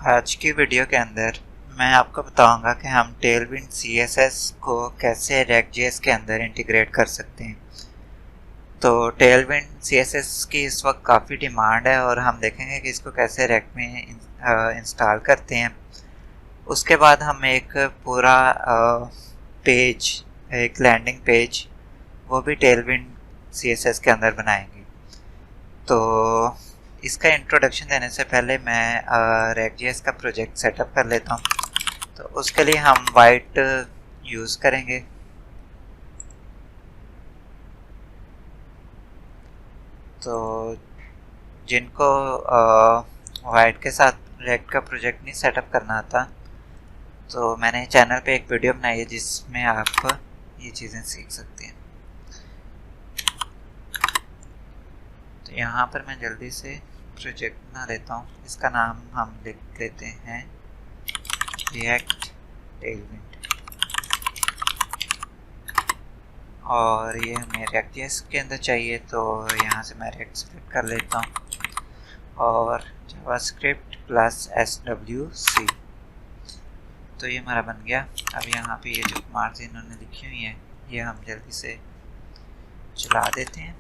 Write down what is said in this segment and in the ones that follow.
आज की वीडियो के अंदर मैं आपको बताऊंगा कि हम टेलविंड CSS को कैसे React.js के अंदर इंटीग्रेट कर सकते हैं। तो टेलविंड CSS की इस वक्त काफ़ी डिमांड है और हम देखेंगे कि इसको कैसे React में इंस्टॉल करते हैं। उसके बाद हम एक पूरा पेज, एक लैंडिंग पेज, वो भी टेलविंड CSS के अंदर बनाएंगे। तो इसका इंट्रोडक्शन देने से पहले मैं React.js का प्रोजेक्ट सेटअप कर लेता हूँ। तो उसके लिए हम वाइट यूज़ करेंगे। तो जिनको वाइट के साथ React का प्रोजेक्ट नहीं सेटअप करना आता, तो मैंने चैनल पे एक वीडियो बनाई है जिसमें आप ये चीज़ें सीख सकते हैं। तो यहाँ पर मैं जल्दी से प्रोजेक्ट बना लेता हूँ। इसका नाम हम लिख लेते हैं React टेलविंड, और ये हमें React.js के अंदर चाहिए, तो यहाँ से मैं React सेलेक्ट कर लेता हूँ और जावास्क्रिप्ट प्लस SWC। तो ये हमारा बन गया। अब यहाँ पे ये जो कमांड्स इन्होंने लिखी हुई हैं ये हम जल्दी से चला देते हैं।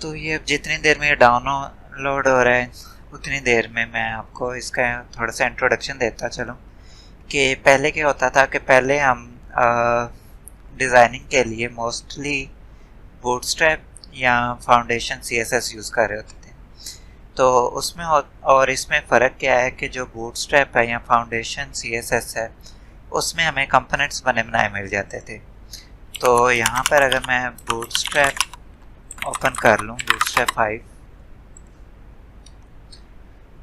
तो ये अब जितनी देर में ये डाउनलोड हो रहा है उतनी देर में मैं आपको इसका थोड़ा सा इंट्रोडक्शन देता चलूँ कि पहले क्या होता था कि पहले हम डिज़ाइनिंग के लिए मोस्टली बूटस्ट्रैप या फाउंडेशन CSS यूज़ कर रहे होते थे। तो उसमें और इसमें फ़र्क क्या है कि जो बूटस्ट्रैप है या फाउंडेशन CSS है उसमें हमें कंपोनेंट्स बने बनाए मिल जाते थे। तो यहाँ पर अगर मैं बूटस्ट्रैप ओपन कर लूँ, बूटस्ट्रैप 5,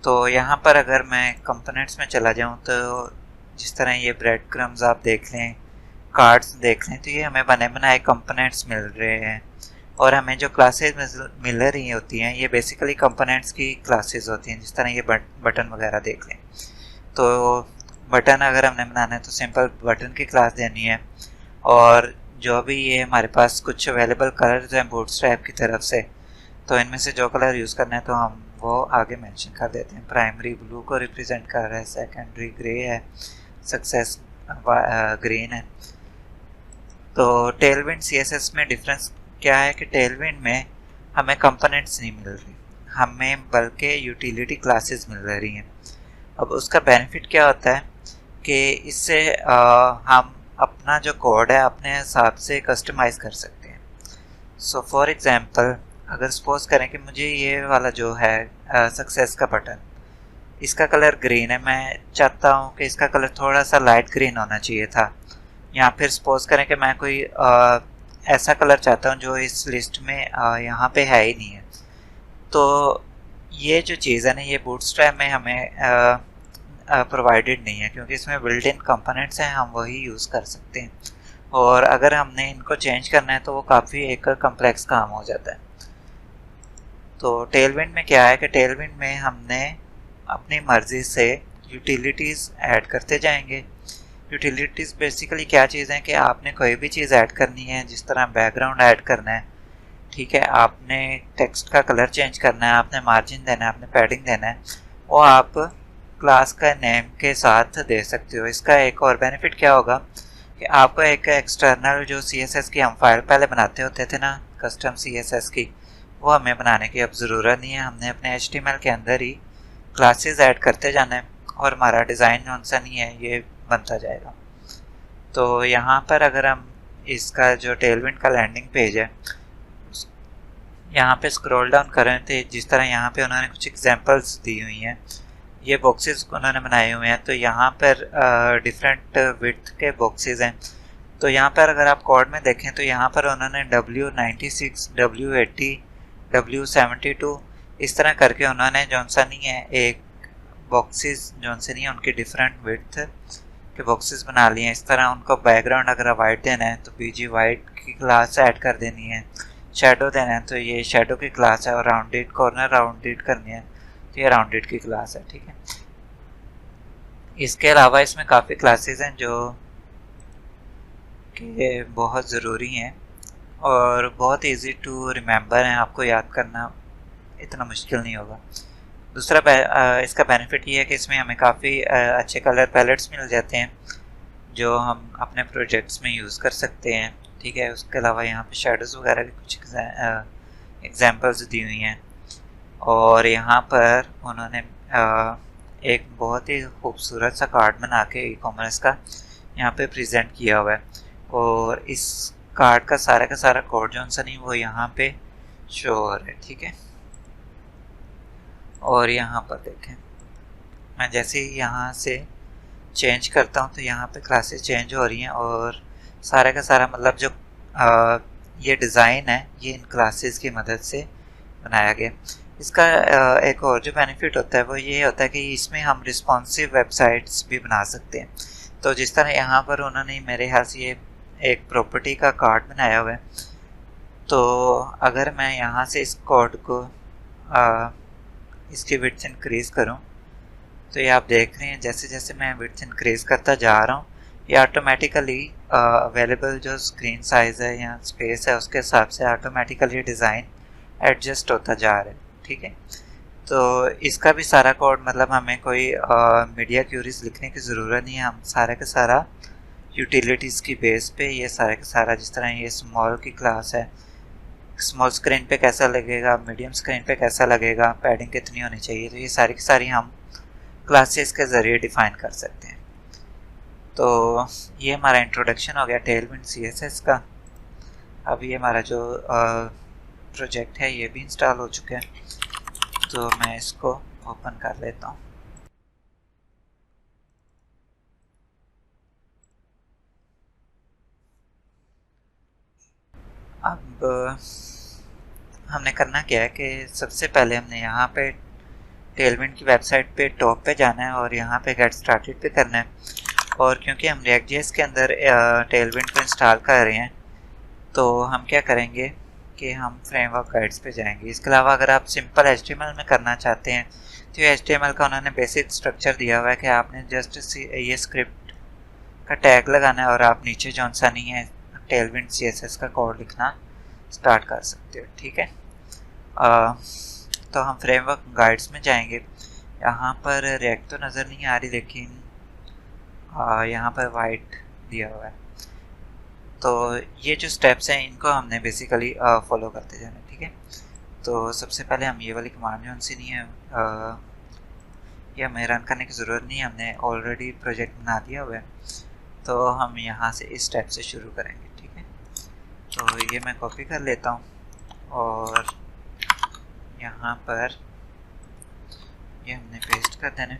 तो यहाँ पर अगर मैं कंपोनेंट्स में चला जाऊँ तो जिस तरह ये ब्रेड क्रम्स आप देख लें, कार्ड्स देख लें, तो ये हमें बने बनाए कंपोनेंट्स मिल रहे हैं। और हमें जो क्लासेस मिल रही होती हैं ये बेसिकली कंपोनेंट्स की क्लासेस होती हैं। जिस तरह ये बटन वगैरह देख लें, तो बटन अगर हमने बनाना है तो सिंपल बटन की क्लास देनी है, और जो भी ये हमारे पास कुछ अवेलेबल कलर्स हैं बूटस्ट्रैप की तरफ से, तो इनमें से जो कलर यूज़ करना है तो हम वो आगे मेंशन कर देते हैं। प्राइमरी ब्लू को रिप्रेजेंट कर रहा है, सेकेंडरी ग्रे है, सक्सेस ग्रीन है। तो टेलविंड CSS में डिफरेंस क्या है कि टेलविंड में हमें कंपोनेंट्स नहीं मिल रही, हमें बल्कि यूटिलिटी क्लासेस मिल रही हैं। अब उसका बेनिफिट क्या होता है कि इससे हम अपना जो कोड है अपने हिसाब से कस्टमाइज़ कर सकते हैं। सो फॉर एग्जांपल अगर सपोज करें कि मुझे ये वाला जो है सक्सेस का बटन, इसका कलर ग्रीन है, मैं चाहता हूँ कि इसका कलर थोड़ा सा लाइट ग्रीन होना चाहिए था, या फिर सपोज करें कि मैं कोई ऐसा कलर चाहता हूँ जो इस लिस्ट में यहाँ पे है ही नहीं है। तो ये जो चीज़ है ना, ये बूटस्ट्रैप में हमें प्रोवाइडेड नहीं है, क्योंकि इसमें बिल्ट इन कंपोनेंट्स हैं, हम वही यूज़ कर सकते हैं। और अगर हमने इनको चेंज करना है तो वो काफ़ी एक कम्प्लेक्स काम हो जाता है। तो टेलविंड में क्या है कि टेलविंड में हमने अपनी मर्ज़ी से यूटिलिटीज़ ऐड करते जाएंगे। यूटिलिटीज़ बेसिकली क्या चीज़ है कि आपने कोई भी चीज़ ऐड करनी है, जिस तरह बैकग्राउंड ऐड करना है, ठीक है, आपने टेक्स्ट का कलर चेंज करना है, आपने मार्जिन देना है, आपने पैडिंग देना है, वो आप क्लास का नेम के साथ दे सकते हो। इसका एक और बेनिफिट क्या होगा कि आपको एक एक्सटर्नल जो CSS की हम फाइल पहले बनाते होते थे ना, कस्टम CSS की, वो हमें बनाने की अब ज़रूरत नहीं है। हमने अपने HTML के अंदर ही क्लासेस ऐड करते जाना है और हमारा डिज़ाइन कौन सा नहीं है ये बनता जाएगा। तो यहाँ पर अगर हम इसका जो टेलविंड का लैंडिंग पेज है, यहाँ पे स्क्रॉल डाउन करें तो जिस तरह यहाँ पे उन्होंने कुछ एग्जांपल्स दी हुई हैं, ये बॉक्सेस उन्होंने बनाए हुए हैं। तो यहाँ पर डिफरेंट विड्थ के बॉक्सेस हैं। तो यहाँ पर अगर आप कोड में देखें तो यहाँ पर उन्होंने W96, W80, W72 इस तरह करके उन्होंने जौन सा नहीं है एक बॉक्सेस जौन से नहीं है उनके डिफरेंट विड्थ के बॉक्सेस बना लिए हैं। इस तरह उनको बैकग्राउंड अगर वाइट देना है तो BG वाइट की क्लास ऐड कर देनी है, शेडो देना है तो ये शेडो की क्लास है, और राउंडेड कॉर्नर राउंडेड करनी है तो ये राउंडेड की क्लास है। ठीक है, इसके अलावा इसमें काफ़ी क्लासेस हैं जो कि बहुत ज़रूरी हैं और बहुत इजी टू रिमेंबर हैं, आपको याद करना इतना मुश्किल नहीं होगा। दूसरा इसका बेनिफिट ये है कि इसमें हमें काफ़ी अच्छे कलर पैलेट्स मिल जाते हैं जो हम अपने प्रोजेक्ट्स में यूज़ कर सकते हैं। ठीक है, उसके अलावा यहाँ पे शेडोज़ वगैरह की कुछ एग्जांपल्स दी हुई हैं और यहाँ पर उन्होंने एक बहुत ही खूबसूरत सा कार्ड बना के ई कॉमर्स का यहाँ पे प्रेजेंट किया हुआ है और इस कार्ड का सारा कोड जो नहीं वो यहाँ पे शो हो रहा है। ठीक है, और यहाँ पर देखें, मैं जैसे ही यहाँ से चेंज करता हूँ तो यहाँ पे क्लासेस चेंज हो रही हैं और सारा का सारा मतलब जो ये डिज़ाइन है ये इन क्लासेस की मदद से बनाया गया। इसका एक और जो बेनिफिट होता है वो ये होता है कि इसमें हम रिस्पॉन्सिव वेबसाइट्स भी बना सकते हैं। तो जिस तरह यहाँ पर उन्होंने मेरे ख्याल से ये एक प्रॉपर्टी का कार्ड बनाया हुआ है, तो अगर मैं यहाँ से इस कोड को इसकी विड्थ इंक्रीज़ करूँ तो ये आप देख रहे हैं जैसे जैसे मैं विड्थ इंक्रीज़ करता जा रहा हूँ ये ऑटोमेटिकली अवेलेबल जो स्क्रीन साइज़ है या स्पेस है उसके हिसाब से ऑटोमेटिकली डिज़ाइन एडजस्ट होता जा रहा है। ठीक है, तो इसका भी सारा कोड मतलब हमें कोई मीडिया क्यूरीज लिखने की ज़रूरत नहीं है, हम सारा का सारा यूटिलिटीज़ की बेस पे ये सारा का सारा, जिस तरह ये स्मॉल की क्लास है, स्मॉल स्क्रीन पे कैसा लगेगा, मीडियम स्क्रीन पे कैसा लगेगा, पैडिंग कितनी होनी चाहिए, तो ये सारी की सारी हम क्लासेस के ज़रिए डिफ़ाइन कर सकते हैं। तो ये हमारा इंट्रोडक्शन हो गया टेलविंड CSS का। अब ये हमारा जो प्रोजेक्ट है ये भी इंस्टॉल हो चुका है, तो मैं इसको ओपन कर लेता हूँ। अब हमने करना क्या है कि सबसे पहले हमने यहाँ पे टेलविंड की वेबसाइट पे टॉप पे जाना है और यहाँ पे गेट स्टार्टेड पे करना है। और क्योंकि हम React.js के अंदर टेलविंड को इंस्टॉल कर रहे हैं तो हम क्या करेंगे कि हम फ्रेमवर्क गाइड्स पे जाएंगे। इसके अलावा अगर आप सिंपल HTML में करना चाहते हैं तो ये HTML का उन्होंने बेसिक स्ट्रक्चर दिया हुआ है कि आपने जस्ट ये स्क्रिप्ट का टैग लगाना है और आप नीचे जौन सा नहीं है टेलविंड CSS का कोड लिखना स्टार्ट कर सकते हो। ठीक है, तो हम फ्रेमवर्क गाइड्स में जाएंगे। यहाँ पर रिएक्ट तो नज़र नहीं आ रही लेकिन यहाँ पर वाइट दिया हुआ है, तो ये जो स्टेप्स हैं इनको हमने बेसिकली फॉलो करते जाना। ठीक है, तो सबसे पहले हम ये वाली कमांड जो सी नहीं है ये हमें रन करने की ज़रूरत नहीं है, हमने ऑलरेडी प्रोजेक्ट बना दिया हुआ है, तो हम यहाँ से इस स्टेप से शुरू करेंगे। ठीक है, तो ये मैं कॉपी कर लेता हूँ और यहाँ पर ये हमने पेस्ट कर देना।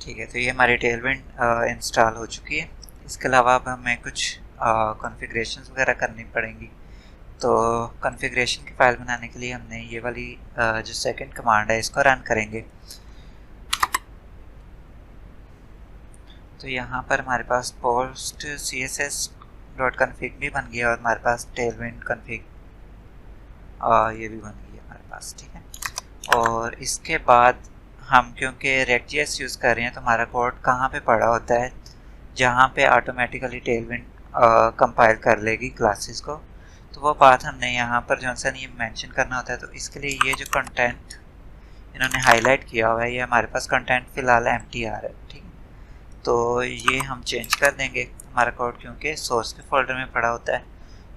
ठीक है, तो ये हमारी टेलविंड इंस्टॉल हो चुकी है। इसके अलावा अब हमें कुछ कॉन्फ़िगरेशंस वगैरह करनी पड़ेंगी। तो कॉन्फ़िगरेशन की फ़ाइल बनाने के लिए हमने ये वाली जो सेकंड कमांड है इसको रन करेंगे। तो यहाँ पर हमारे पास पोस्ट css.config भी बन गया और हमारे पास टेलविंड config ये भी बन गई है हमारे पास। ठीक है, और इसके बाद हम क्योंकि React.js यूज़ कर रहे हैं तो हमारा कोड कहाँ पे पड़ा होता है, जहाँ पे ऑटोमेटिकली टेलविंड कंपाइल कर लेगी क्लासेस को, तो वो बात हमने यहाँ पर जो सा नहीं मेंशन करना होता है। तो इसके लिए ये जो कंटेंट इन्होंने हाईलाइट किया हुआ है ये हमारे पास कंटेंट फ़िलहाल एम्प्टी आ रहा है। ठीक है, तो ये हम चेंज कर देंगे हमारा कोड क्योंकि सोर्स के फोल्डर में पड़ा होता है,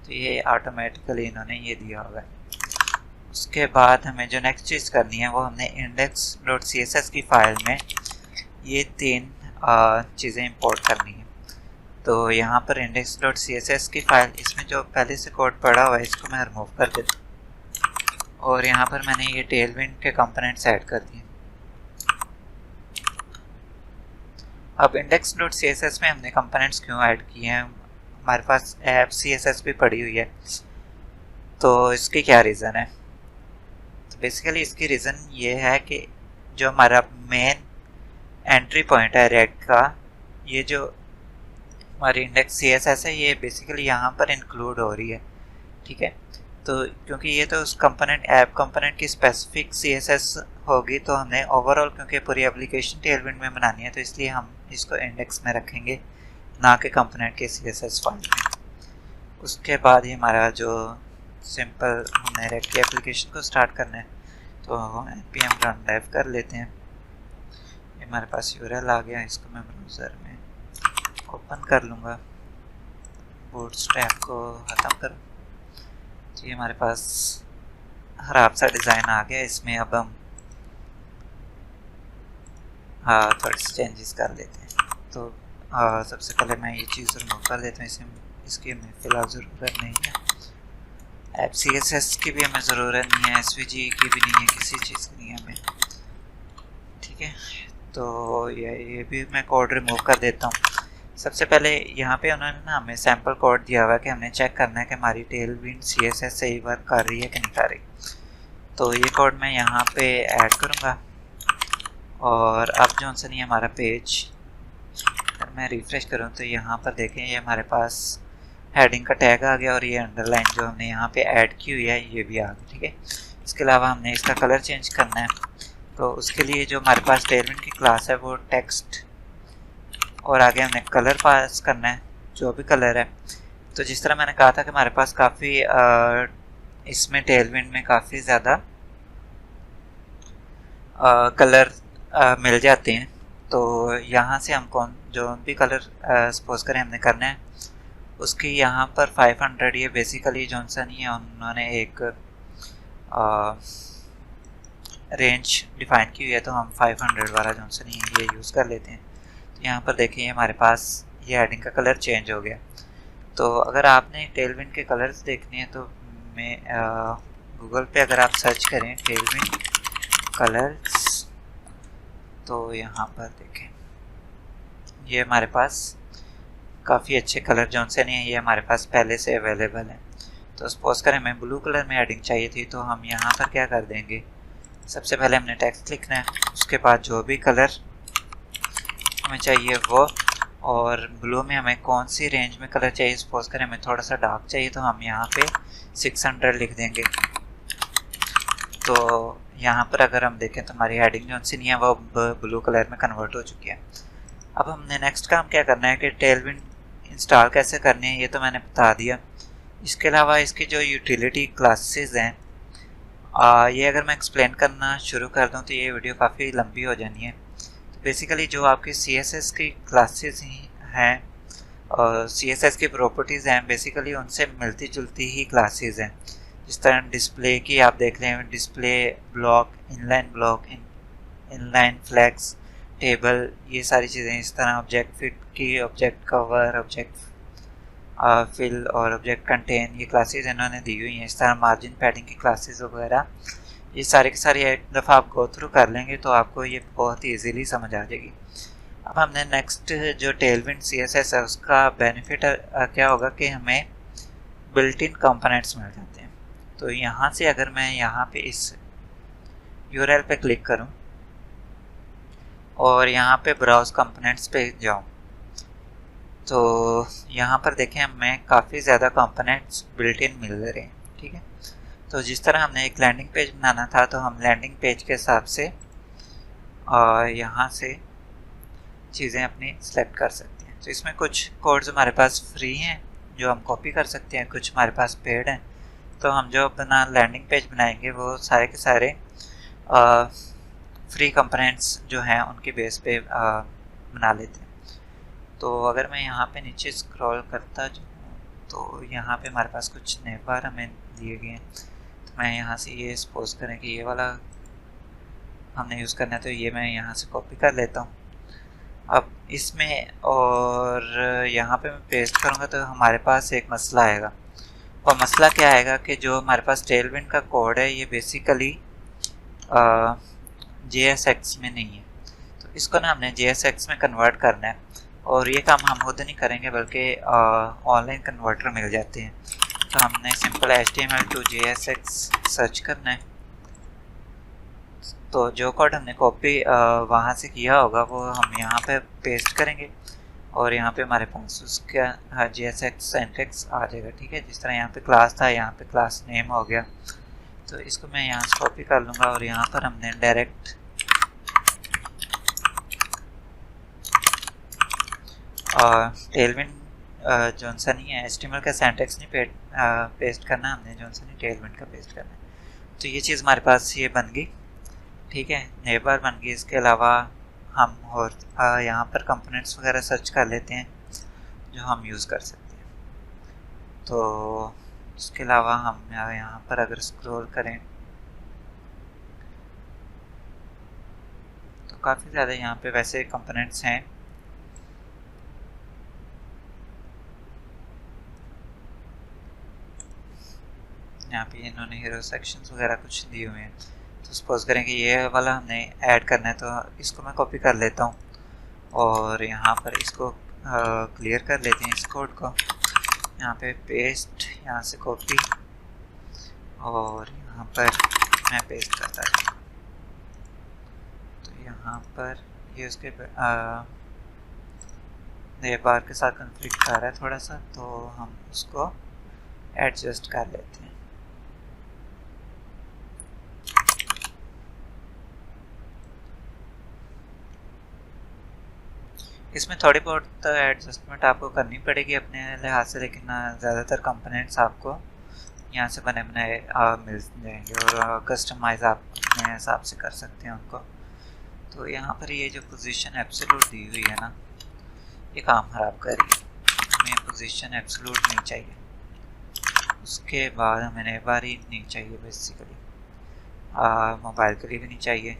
तो ये ऑटोमेटिकली इन्होंने ये दिया हुआ है। उसके बाद हमें जो नेक्स्ट चीज़ करनी है वो हमने index.css की फ़ाइल में ये 3 चीज़ें इंपोर्ट करनी है। तो यहाँ पर index.css की फ़ाइल, इसमें जो पहले से कोड पड़ा हुआ है इसको मैं रिमूव कर देता हूँ और यहाँ पर मैंने ये टेलविंड के कंपोनेंट्स ऐड कर दिए। अब index.css में हमने कंपोनेंट्स क्यों ऐड किए हैं, हमारे पास ऐप CSS भी पड़ी हुई है, तो इसकी क्या रीज़न है। बेसिकली इसकी रीज़न ये है कि जो हमारा मेन एंट्री पॉइंट है React का, ये जो हमारी इंडेक्स CSS है ये बेसिकली यहाँ पर इंक्लूड हो रही है ठीक है। तो क्योंकि ये तो उस कंपोनेंट ऐप कंपोनेंट की स्पेसिफिक CSS होगी, तो हमने ओवरऑल क्योंकि पूरी एप्लीकेशन टेलविंड में बनानी है, तो इसलिए हम इसको इंडेक्स में रखेंगे, ना कि कंपोनेंट के CSS फाइल में। उसके बाद ही हमारा जो सिंपल हमने रेड की एप्लीकेशन को स्टार्ट करना है, तो npm run dev कर लेते हैं। ये हमारे पास URL आ गया, इसको मैं ब्राउज़र में ओपन कर लूँगा, बूटस्ट्रैप को ख़त्म करूँ। तो ये हमारे पास खराब सा डिज़ाइन आ गया। इसमें अब हम थोड़े से चेंजेस कर लेते हैं। तो सबसे पहले मैं ये चीज़ रिमूव कर देता हूँ, इसकी हमें फ़िलहाल ज़रूरत नहीं है। ऐप CSS की भी हमें ज़रूरत नहीं है, SVG की भी नहीं है, किसी चीज़ की नहीं है हमें, ठीक है। तो ये भी मैं कोड रिमूव कर देता हूँ। सबसे पहले यहाँ पे उन्होंने ना हमें सैम्पल कोड दिया हुआ है कि हमने चेक करना है कि हमारी टेलविंड CSS सही वर्क कर रही है कि नहीं कर रही। तो ये कोड मैं यहाँ पे ऐड करूँगा, और अब जो से नहीं हमारा पेज, अगर मैं रिफ्रेश करूँ तो यहाँ पर देखें ये हमारे पास हेडिंग का टैग आ गया, और ये अंडरलाइन जो हमने यहाँ पे ऐड की हुई है ये भी आ गई, ठीक है। इसके अलावा हमने इसका कलर चेंज करना है, तो उसके लिए जो हमारे पास टेलविंड की क्लास है वो टेक्स्ट, और आगे हमने कलर पास करना है, जो भी कलर है। तो जिस तरह मैंने कहा था कि हमारे पास काफ़ी इसमें टेलविंड में काफ़ी ज़्यादा कलर मिल जाते हैं, तो यहाँ से हम जो भी कलर सपोज करें हमने करना है, उसकी यहाँ पर 500, ये बेसिकली जॉनसन ही है, उन्होंने एक रेंज डिफाइन की हुई है, तो हम 500 वाला जॉनसन ही ये यूज़ कर लेते हैं। यहाँ पर देखिए हमारे पास ये हेडिंग का कलर चेंज हो गया। तो अगर आपने टेलविंड के कलर्स देखने हैं तो मैं गूगल पे अगर आप सर्च करें टेलविंड कलर्स, तो यहाँ पर देखें ये हमारे पास काफ़ी अच्छे कलर जो से नहीं है, ये हमारे पास पहले से अवेलेबल है। तो सपोज करें हमें ब्लू कलर में हेडिंग चाहिए थी, तो हम यहाँ पर क्या कर देंगे, सबसे पहले हमने टेक्स्ट लिखना है, उसके बाद जो भी कलर हमें चाहिए वो, और ब्लू में हमें कौन सी रेंज में कलर चाहिए, सपोज करें हमें थोड़ा सा डार्क चाहिए, तो हम यहाँ पे 600 लिख देंगे। तो यहाँ पर अगर हम देखें तो हमारी हेडिंग जो सी नहीं है वो ब्लू कलर में कन्वर्ट हो चुकी है। अब हमने नेक्स्ट काम क्या करना है कि टेलविंड इंस्टॉल कैसे करनी है, ये तो मैंने बता दिया। इसके अलावा इसकी जो यूटिलिटी क्लासेस हैं, ये अगर मैं एक्सप्लेन करना शुरू कर दूँ तो ये वीडियो काफ़ी लंबी हो जानी है। बेसिकली जो आपकी CSS की क्लासेस हैं और CSS की प्रॉपर्टीज़ हैं, बेसिकली उनसे मिलती जुलती ही क्लासेस हैं। जिस तरह डिस्प्ले की आप देख लें, display block, inline flags, table, ये सारी चीज़ें। इस तरह ऑब्जेक्ट फिट की, ऑब्जेक्ट कवर, ऑब्जेक्ट फिल और ऑब्जेक्ट कंटेन, ये क्लासेस इन्होंने दी हुई हैं। इस तरह मार्जिन पैडिंग की क्लासेस वगैरह, ये सारी की सारी एक दफ़ा आप गो थ्रू कर लेंगे तो आपको ये बहुत ही ईजीली समझ आ जाएगी। अब हमने नेक्स्ट जो टेलविंड CSS है उसका बेनिफिट क्या होगा कि हमें बिल्ट इन कंपोनेंट्स मिल जाते हैं। तो यहाँ से अगर मैं यहाँ पे इस URL पे क्लिक करूँ और यहाँ पे ब्राउज कंपोनेंट्स पे जाऊँ, तो यहाँ पर देखें हमें काफ़ी ज़्यादा कंपोनेंट्स बिल्ट इन मिल रहे हैं, ठीक है। तो जिस तरह हमने एक लैंडिंग पेज बनाना था, तो हम लैंडिंग पेज के हिसाब से यहाँ से चीज़ें अपनी सेलेक्ट कर सकते हैं। तो इसमें कुछ कोड्स हमारे पास फ्री हैं जो हम कॉपी कर सकते हैं, कुछ हमारे पास पेड हैं। तो हम जो अपना लैंडिंग पेज बनाएंगे वो सारे के सारे फ्री कंपोनेंट्स जो हैं उनके बेस पे बना लेते हैं। तो अगर मैं यहाँ पे नीचे स्क्रॉल करता जाऊँ तो यहाँ पे हमारे पास कुछ नेवर हमें दिए गए हैं। तो मैं यहाँ से ये सपोज करें कि ये वाला हमने यूज़ करना है, तो ये मैं यहाँ से कॉपी कर लेता हूँ। अब इसमें और यहाँ पे मैं पेस्ट करूँगा तो हमारे पास एक मसला आएगा, और मसला क्या आएगा कि जो हमारे पास टेलविंड का कोड है ये बेसिकली JSX में नहीं है। तो इसको ना हमने JSX में कन्वर्ट करना है, और ये काम हम खुद नहीं करेंगे बल्कि ऑनलाइन कन्वर्टर मिल जाते हैं। तो हमने simple HTML to JSX search करना है। तो जो कोड हमने कॉपी वहाँ से किया होगा वो हम यहाँ पे पेस्ट करेंगे, और यहाँ पे हमारे पास उसका JSX सिंटैक्स आ जाएगा। ठीक है, जिस तरह यहाँ पे क्लास था, यहाँ पे क्लास नेम हो गया। तो इसको मैं यहाँ से कॉपी कर लूँगा और यहाँ पर हमने डायरेक्ट टेलविंड जोन सा नहीं है, HTML का सिंटैक्स नहीं पेस्ट करना हमने, जोन सा नहीं टेलविंड का पेस्ट करना है। तो ये चीज़ हमारे पास ये बन गई। ठीक है, नेव बार बन गई। इसके अलावा हम और यहाँ पर कंपोनेंट्स वगैरह सर्च कर लेते हैं जो हम यूज़ कर सकते हैं। तो इसके अलावा हम यहाँ पर अगर स्क्रॉल करें तो काफ़ी ज़्यादा यहाँ पे वैसे कंपोनेंट्स हैं। यहाँ पे इन्होंने हीरो सेक्शंस वगैरह कुछ दिए हुए हैं। तो सपोज करें कि ये वाला हमने ऐड करना है, तो इसको मैं कॉपी कर लेता हूँ और यहाँ पर इसको क्लियर कर लेते हैं इस कोड को। यहाँ पे पेस्ट, यहाँ से कॉपी और यहाँ पर मैं पेस्ट करता हूँ। तो यहाँ पर ये उसके बार के साथ कन्फ्लिक्ट कर रहा है थोड़ा सा, तो हम उसको एडजस्ट कर लेते हैं। इसमें थोड़ी बहुत एडजस्टमेंट आपको करनी पड़ेगी अपने लिहाज से, लेकिन ज़्यादातर कंपोनेंट्स आपको यहाँ से बने बनाए मिल जाएंगे और कस्टमाइज आप अपने हिसाब से कर सकते हैं उनको। तो यहाँ पर ये जो पोजीशन एब्सोल्यूट दी हुई है ना, ये काम खराब कर रही है। हमें पोजीशन एब्सोल्यूट नहीं चाहिए, उसके बाद हमें नेव बार ही नहीं चाहिए बेसिकली, मोबाइल के लिए भी नहीं चाहिए।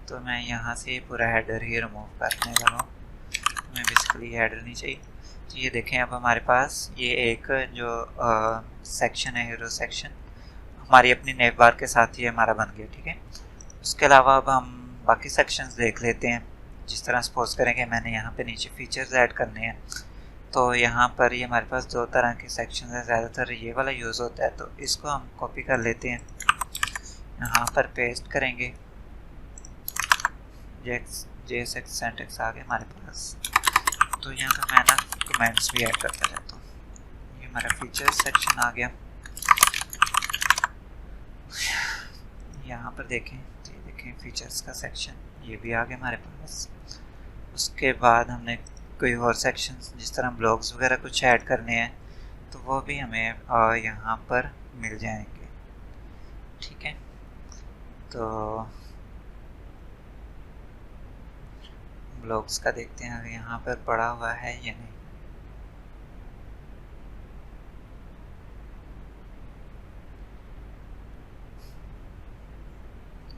तो मैं यहाँ से पूरा हेडर ही रिमूव करने लगा, हमें बेसिकली हेडर नहीं चाहिए। तो ये देखें, अब हमारे पास ये एक जो सेक्शन है, हीरो सेक्शन, हमारी अपनी नेव बार के साथ ही हमारा बन गया। ठीक है, उसके अलावा अब हम बाकी सेक्शंस देख लेते हैं। जिस तरह सपोज करें कि मैंने यहाँ पे नीचे फीचर्स ऐड करने हैं, तो यहाँ पर ये हमारे पास दो तरह के सेक्शंस हैं, ज़्यादातर ये वाला यूज़ होता है। तो इसको हम कॉपी कर लेते हैं, यहाँ पर पेस्ट करेंगे। JSX सिंटैक्स आ गया हमारे पास। तो यहाँ पर मैं ना कमेंट्स भी ऐड करता रहता हूँ। ये हमारा फीचर्स सेक्शन आ गया। यहाँ पर देखें, तो ये देखें फीचर्स का सेक्शन, ये भी आ गया हमारे पास। उसके बाद हमने कोई और सेक्शंस, जिस तरह ब्लॉग्स वगैरह कुछ ऐड करने हैं, तो वो भी हमें यहाँ पर मिल जाएंगे। ठीक है, तो ब्लॉग्स का देखते हैं अगर यहाँ पर पड़ा हुआ है या नहीं।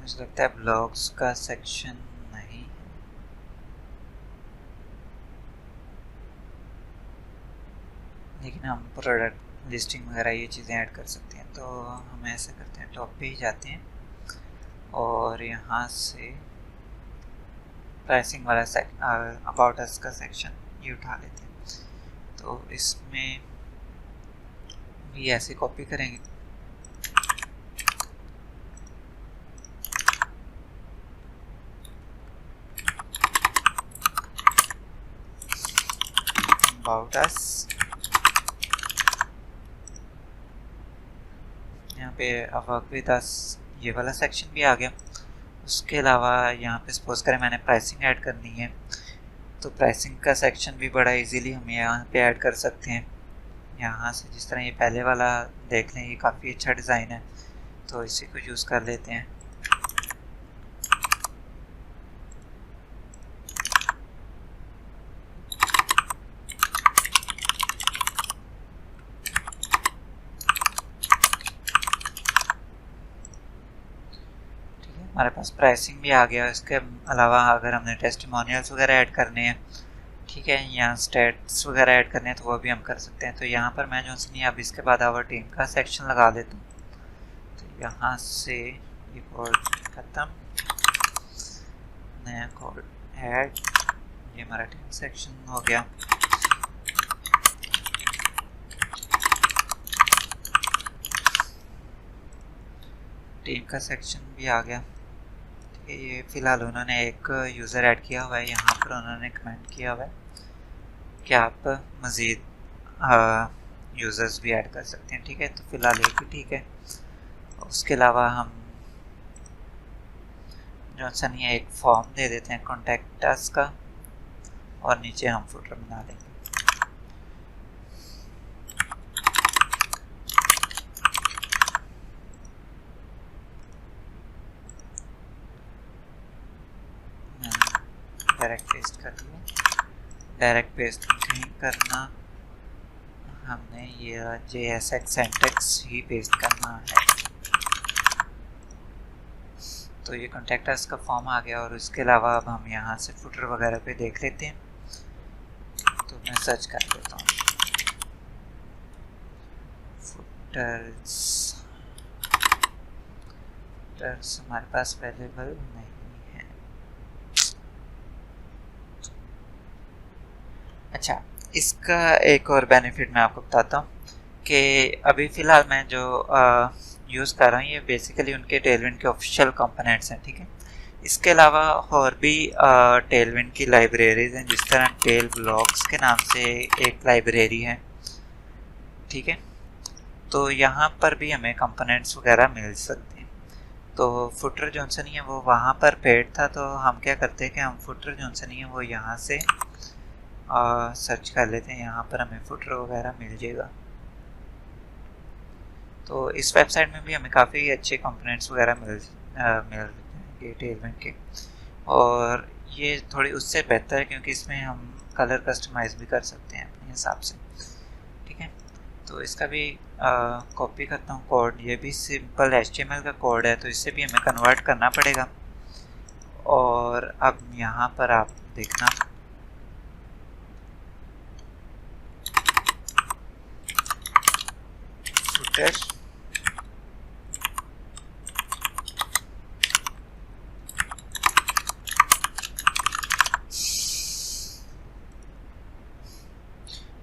मुझे लगता है ब्लॉग्स का सेक्शन नहीं है, लेकिन हम प्रोडक्ट लिस्टिंग वगैरह ये चीज़ें ऐड कर सकते हैं। तो हम ऐसे करते हैं, टॉप पे ही जाते हैं और यहाँ से प्राइसिंग वाला अबाउट अस का सेक्शन ये उठा लेते हैं। तो इसमें भी ऐसे कॉपी करेंगे, अबाउट अस, यहाँ पे वर्क विद अस ये वाला सेक्शन भी आ गया। उसके अलावा यहाँ पे सपोज करें मैंने प्राइसिंग ऐड करनी है, तो प्राइसिंग का सेक्शन भी बड़ा इजीली हम यहाँ पे ऐड कर सकते हैं। यहाँ से जिस तरह ये पहले वाला देख लें, ये काफ़ी अच्छा डिज़ाइन है, तो इसी को यूज़ कर लेते हैं। हमारे पास प्राइसिंग भी आ गया। इसके अलावा अगर हमने टेस्टिमोनियल्स वगैरह ऐड करने हैं, ठीक है, यहाँ स्टेट्स वगैरह ऐड करने हैं, तो वो भी हम कर सकते हैं। तो यहाँ पर मैं जो नहीं, अब इसके बाद आवर टीम का सेक्शन लगा देता हूँ। तो यहाँ से ये कोड खत्म, नया कोड ऐड, ये हमारा टीम सेक्शन हो गया। टीम का सेक्शन भी आ गया। ये फ़िलहाल उन्होंने एक यूज़र ऐड किया हुआ है, यहाँ पर उन्होंने कमेंट किया हुआ है, कि आप मज़ीद यूज़र्स भी ऐड कर सकते हैं। ठीक है, तो फ़िलहाल ये भी ठीक है। उसके अलावा हम जो है एक फॉर्म दे देते हैं कॉन्टैक्ट अस का, और नीचे हम फुटर बना लेंगे। डायरेक्ट पेस्ट कर दिया। डायरेक्ट पेस्ट नहीं करना, हमने ये JSX सिंटैक्स ही पेस्ट करना है। तो ये कॉन्टैक्ट अस का फॉर्म आ गया, और इसके अलावा अब हम यहाँ से फुटर वगैरह पे देख लेते हैं। तो मैं सर्च कर लेता हूँ फुटर्स। फुटर्स हमारे पास अवेलेबल नहीं है। अच्छा, इसका एक और बेनिफिट मैं आपको बताता हूँ कि अभी फ़िलहाल मैं जो यूज़ कर रहा हूँ ये बेसिकली उनके टेलविंड के ऑफिशियल कंपोनेंट्स हैं। ठीक है, इसके अलावा और भी टेलविंड की लाइब्रेरीज हैं, जिस तरह टेल ब्लॉक्स के नाम से एक लाइब्रेरी है। ठीक है, तो यहाँ पर भी हमें कंपोनेंट्स वगैरह मिल सकते हैं। तो फुटर जॉनसन ही है वो वहाँ पर पेड था, तो हम क्या करते हैं कि हम फुटर जॉनसन ही है वो यहाँ से सर्च कर लेते हैं। यहाँ पर हमें फुटर वगैरह मिल जाएगा। तो इस वेबसाइट में भी हमें काफ़ी अच्छे कंपोनेंट्स वगैरह मिल जाएंगे टेलविंड के, और ये थोड़ी उससे बेहतर है क्योंकि इसमें हम कलर कस्टमाइज़ भी कर सकते हैं अपने हिसाब से। ठीक है, तो इसका भी कॉपी करता हूँ कोड। ये भी सिंपल HTML का कोड है, तो इससे भी हमें कन्वर्ट करना पड़ेगा। और अब यहाँ पर आप देखना फुटर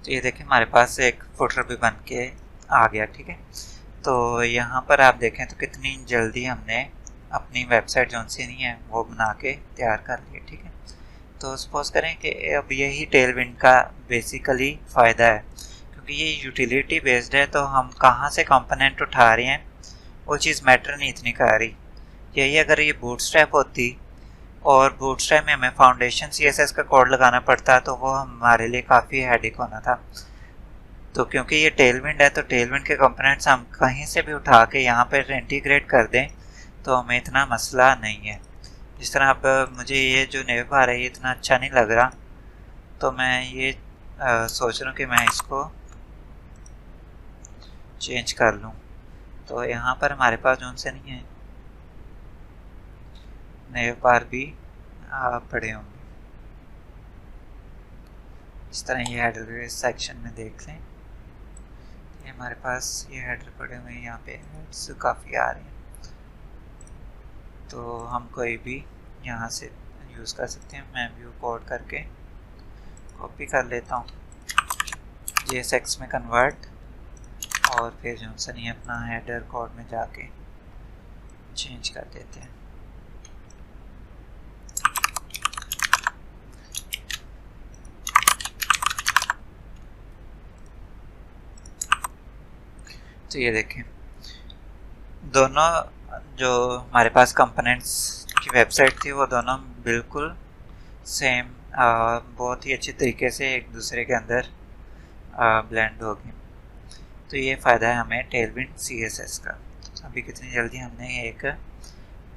तो ये देखें हमारे पास एक फुटर भी बन के आ गया। ठीक है, तो यहाँ पर आप देखें तो कितनी जल्दी हमने अपनी वेबसाइट जो सी नहीं है वो बना के तैयार कर ली। ठीक है, तो सपोज करें कि अब यही टेलविंड का बेसिकली फ़ायदा है, क्योंकि ये यूटिलिटी बेस्ड है, तो हम कहाँ से कंपोनेंट उठा रहे हैं वो चीज़ मैटर नहीं इतनी कर रही। यही अगर ये बूटस्ट्रैप होती और बूटस्ट्रैप में हमें फाउंडेशन CSS का कोड लगाना पड़ता तो वो हमारे लिए काफ़ी हेडेक होना था। तो क्योंकि ये टेलविंड है तो टेलविंड के कंपोनेंट्स हम कहीं से भी उठा के यहाँ पर इंटीग्रेट कर दें तो हमें इतना मसला नहीं है। जिस तरह अब मुझे ये जो नेव बार है ये इतना अच्छा नहीं लग रहा, तो मैं ये सोच रहा हूँ कि मैं इसको चेंज कर लूँ। तो यहाँ पर हमारे पास जो से नहीं है नेव बार भी पड़े होंगे। इस तरह ये हेडर सेक्शन में देख लें, ये हमारे पास ये हेडर पड़े हुए हैं। यहाँ पे हेड्स काफ़ी आ रहे हैं, तो हम कोई भी यहाँ से यूज़ कर सकते हैं। मैं व्यू कोड करके कॉपी कर लेता हूँ JSX में कन्वर्ट, और फिर जो नहीं अपना हेडर कोड में जाके चेंज कर देते हैं। तो ये देखें दोनों जो हमारे पास कंपोनेंट्स की वेबसाइट थी वो दोनों बिल्कुल सेम बहुत ही अच्छे तरीके से एक दूसरे के अंदर ब्लेंड हो गई। तो ये फ़ायदा है हमें टेलविंड CSS का। अभी कितनी जल्दी हमने एक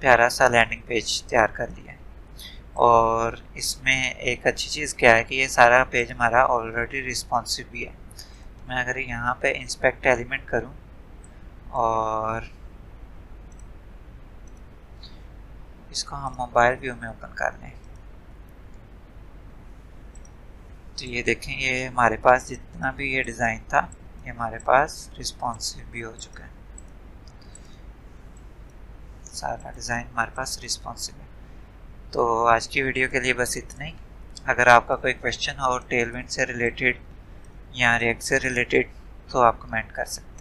प्यारा सा लैंडिंग पेज तैयार कर लिया है। और इसमें एक अच्छी चीज़ क्या है कि ये सारा पेज हमारा ऑलरेडी रिस्पॉन्सिव भी है। मैं अगर यहाँ पे इंस्पेक्ट एलिमेंट करूँ और इसको हम मोबाइल व्यू में ओपन कर लें, तो ये देखें ये हमारे पास जितना भी ये डिज़ाइन था ये हमारे पास रिस्पॉन्सिव भी हो चुका है। सारा डिज़ाइन हमारे पास रिस्पॉन्सिव है। तो आज की वीडियो के लिए बस इतना ही। अगर आपका कोई क्वेश्चन हो टेलविंड से रिलेटेड या रिएक्ट से रिलेटेड तो आप कमेंट कर सकते हैं।